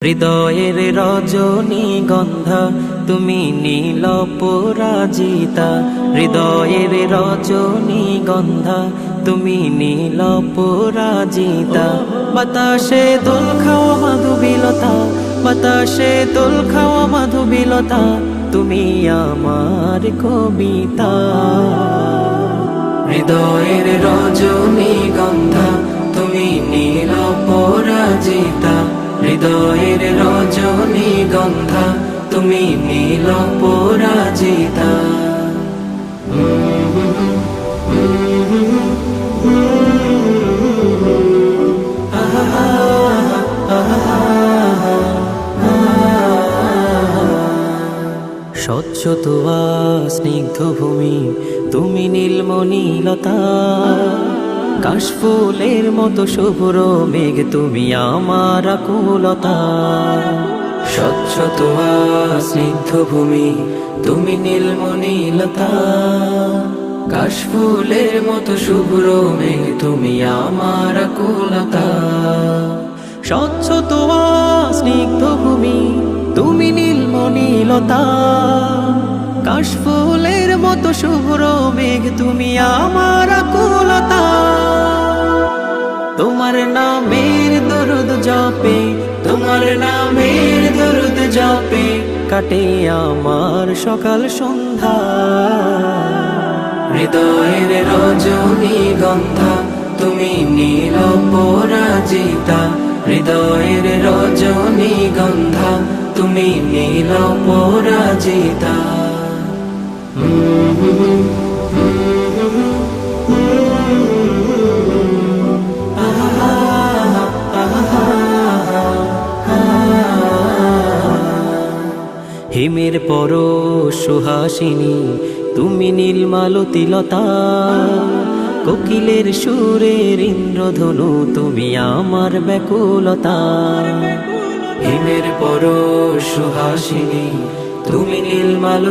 হৃদয়ের রজনীগন্ধা তুমি নীল পরাজিতা, হৃদয়ের রজনীগন্ধা তুমি নীল পরাজিতা। বাতাসে দোল খাওয়া মাধুবিলতা, বাতাসে দোল খাওয়া মাধুবিলতা, তুমি আমার কবিতা। হৃদয়ের রজনীগন্ধা তুমি নীল পরাজিতা, হৃদয়ের রজনীগন্ধা তুমি নীল পরাজিতা। স্বচ্ছ তোয়া স্নিগ্ধ ভূমি তুমি নীলমণিলতা, কাশফুলের মতো শুভ্র মেঘ তুমি আমার আকুলতা। স্বচ্ছ তোয়া স্নিগ্ধ ভূমি তুমি নীলমণিলতা, কাশফুলের মতো শুভ্র মেঘ তুমি আমার আকুলতা। স্বচ্ছ তোয়া স্নিগ্ধ ভূমি তুমি নীলমণিলতা, কাশফুলের মতো শুভ্র মেঘ তুমি আমার আকুলতা। তোমার নামের দরুদ জপে, তোমার নামের দরুদ জপে কাটে আমার সকাল সন্ধ্যা। হৃদয়ের রজনীগন্ধা তুমি নীল পরাজিতা, হৃদয়ের রজনীগন্ধা তুমি নীল পরাজিতা। হিমের পর সুহাসিনী তুমি নীলমালতিলতা, কোকিলের সুরের ইন্দ্রধনু তুমি আমার ব্যাকুলতা। হিমের পর সুহাসিনী তুমি নীলমাল